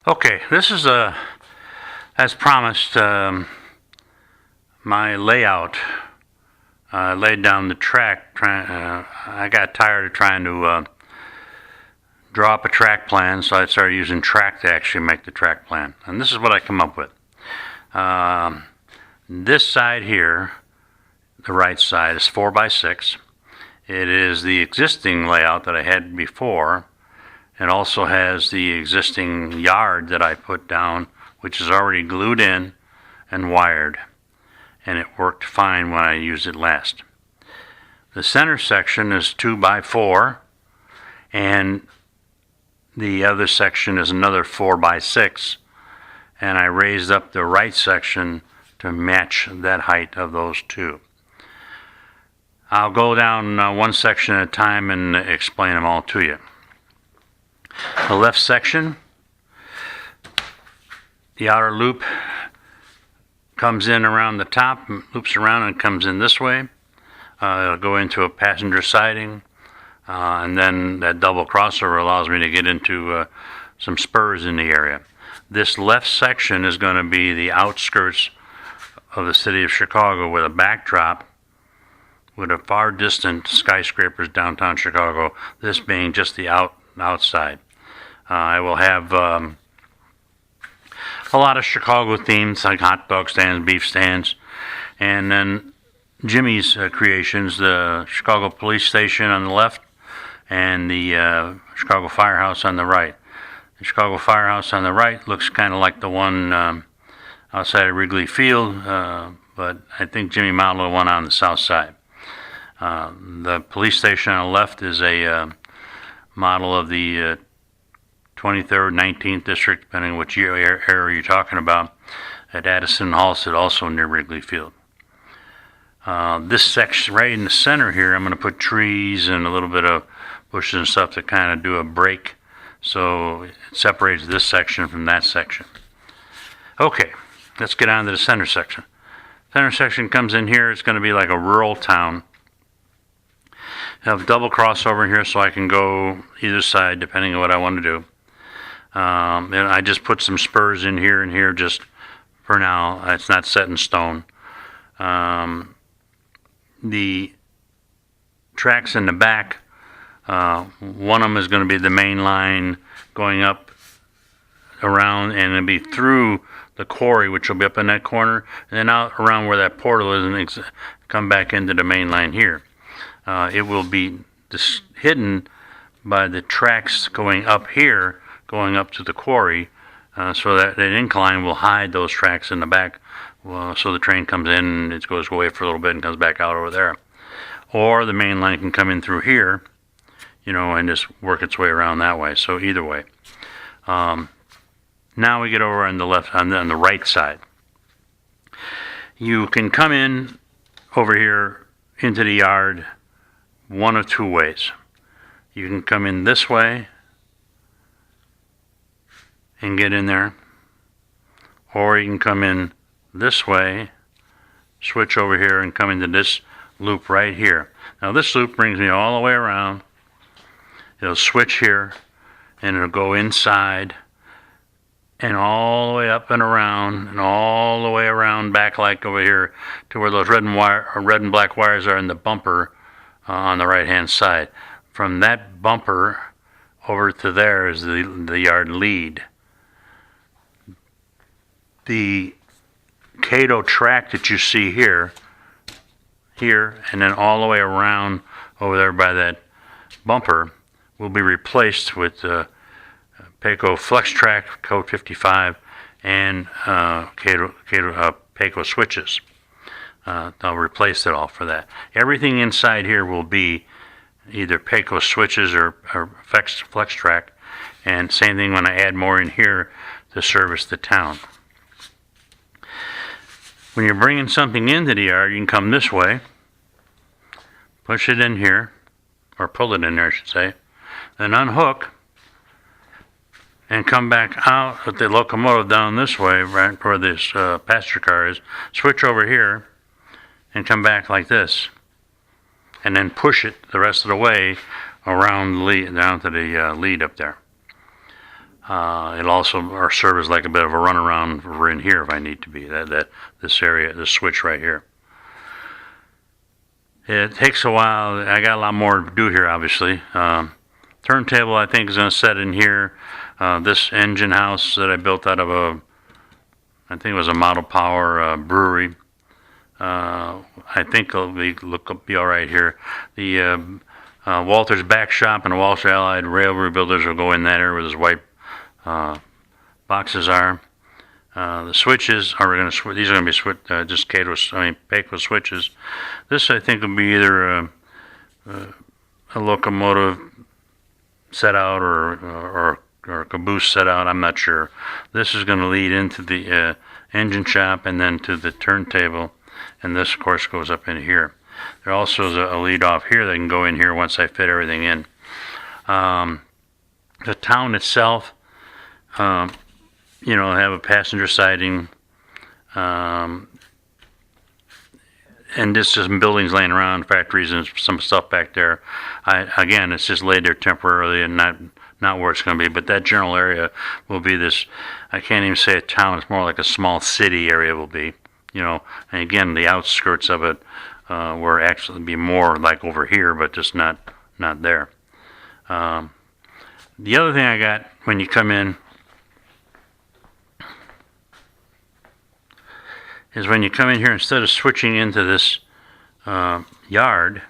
Okay, this is as promised, my layout. I laid down the track. I got tired of trying to draw up a track plan, so I started using track to actually make the track plan. And this is what I come up with. This side here, the right side, is 4x6. It is the existing layout that I had before. It also has the existing yard that I put down, which is already glued in and wired, and it worked fine when I used it last. The center section is 2x4, and the other section is another 4x6, and I raised up the right section to match that height of those two. I'll go down one section at a time and explain them all to you. The left section, the outer loop comes in around the top, loops around and comes in this way. It'll go into a passenger siding, and then that double crossover allows me to get into some spurs in the area. This left section is going to be the outskirts of the city of Chicago with a backdrop with a far distant skyscrapers downtown Chicago, this being just the outside. I will have a lot of Chicago themes like hot dog stands, beef stands, and then Jimmy's creations, the Chicago Police Station on the left and the Chicago Firehouse on the right. The Chicago Firehouse on the right looks kind of like the one outside of Wrigley Field, but I think Jimmy modeled the one on the south side. The police station on the left is a model of the 23rd, 19th district, depending on which area you're talking about, at Addison and Halsted, also near Wrigley Field. This section right in the center here, I'm going to put trees and a little bit of bushes and stuff to kind of do a break, so it separates this section from that section. Okay, let's get on to the center section. Center section comes in here. It's going to be like a rural town. I have a double crossover here so I can go either side depending on what I want to do. And I just put some spurs in here and here just for now. It's not set in stone. The tracks in the back, one of them is going to be the main line going up around, and it'll be through the quarry, which will be up in that corner, and then out around where that portal is and come back into the main line here. It will be hidden by the tracks going up here, going up to the quarry, so that an incline will hide those tracks in the back, so the train comes in, it goes away for a little bit and comes back out over there. Or the main line can come in through here, and just work its way around that way. So either way. Now we get over on the left, on the right side. You can come in over here into the yard one of two ways. You can come in this way and get in there, or you can come in this way, switch over here and come into this loop right here. Now this loop brings me all the way around. It'll switch here and it'll go inside and all the way up and around and all the way around back like over here to where those red and black wires are in the bumper on the right hand side. From that bumper over to there is the yard lead. The Cato track that you see here, and then all the way around over there by that bumper will be replaced with Payco Flex Track Code 55 and Payco switches. They'll replace it all for that. Everything inside here will be either Payco switches or Flex Track, and same thing when I add more in here to service the town. When you're bringing something into the yard, you can come this way, push it in here, or pull it in there, I should say, then unhook, and come back out with the locomotive down this way, right where this passenger car is, switch over here, and come back like this, and then push it the rest of the way around the lead, down to the lead up there. It'll also serve as like a bit of a runaround over in here if I need to be. This area, this switch right here. It takes a while. I got a lot more to do here, obviously. Turntable, I think, is going to set in here. This engine house that I built out of I think it was a Model Power brewery. I think it'll be all right here. The Walter's Back Shop and the Walter Allied Railroad Builders will go in that area where those white boxes are. The switches are going to these are going to be just Payco switches. This I think will be either a locomotive set out or a caboose set out. I'm not sure. This is going to lead into the engine shop and then to the turntable, and this of course goes up in here. There also is a lead off here that can go in here once I fit everything in. The town itself, have a passenger siding, and just some buildings laying around, factories and some stuff back there. Again, it's just laid there temporarily and not where it's going to be, but that general area will be this, I can't even say a town, it's more like a small city area will be, and again, the outskirts of it will actually be more like over here, but just not there. The other thing I got when you come in is when you come in here, instead of switching into this yard,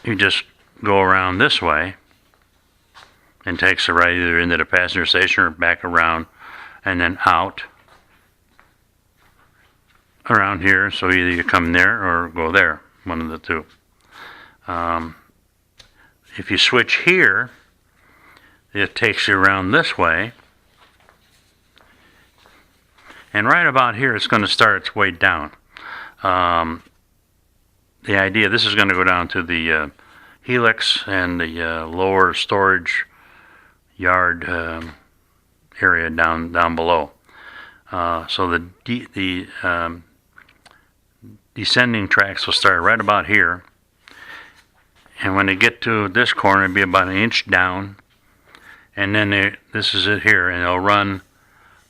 you just go around this way and takes a right either into the passenger station or back around and then out around here. So either you come there or go there, one of the two. If you switch here, it takes you around this way. And right about here, it's going to start its way down. The idea, this is going to go down to the helix and the lower storage yard area down below. So the descending tracks will start right about here. And when they get to this corner, it'll be about an inch down. And then this is it here, and it'll run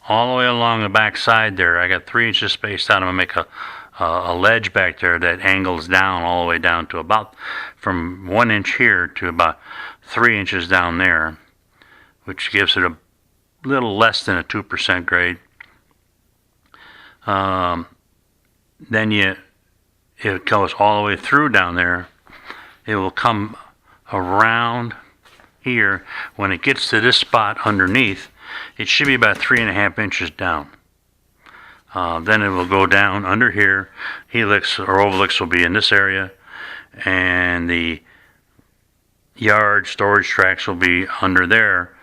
all the way along the back side there. I got 3 inches spaced out. I'm going to make a ledge back there that angles down all the way down to about, from 1 inch here to about 3 inches down there, which gives it a little less than a 2% grade. Then it goes all the way through down there. It will come around here. When it gets to this spot underneath, it should be about 3.5 inches down. Then it will go down under here. Helix or ovalix will be in this area, and the yard storage tracks will be under there,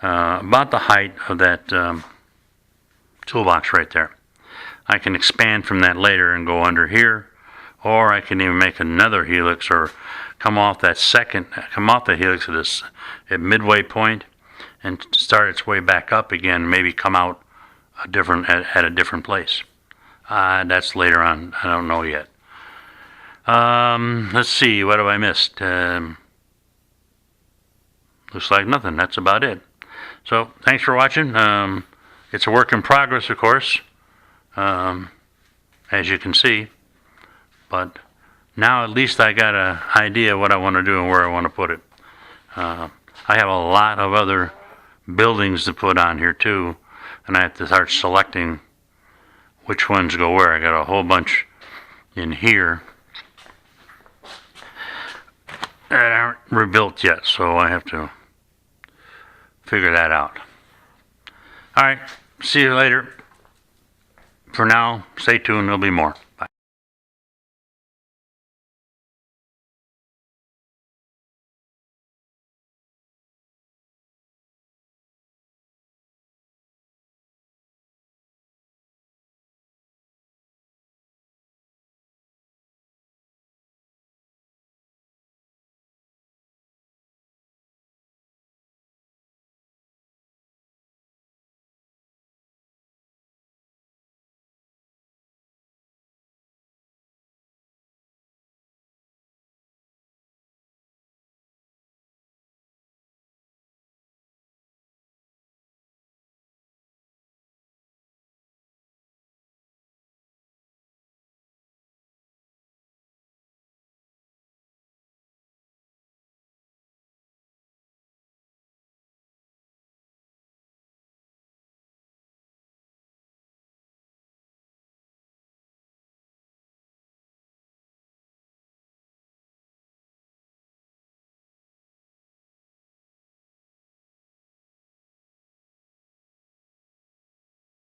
about the height of that toolbox right there. I can expand from that later and go under here, or I can even make another helix or come off the helix at midway point and start its way back up again, maybe come out at a different place. That's later on. I don't know yet. Let's see, what have I missed? Looks like nothing. That's about it. So thanks for watching. It's a work in progress, of course, as you can see, but now at least I got an idea what I want to do and where I want to put it. I have a lot of other buildings to put on here too, and I have to start selecting which ones go where. I got a whole bunch in here that aren't rebuilt yet, so I have to figure that out. Alright, see you later. For now, stay tuned, there'll be more.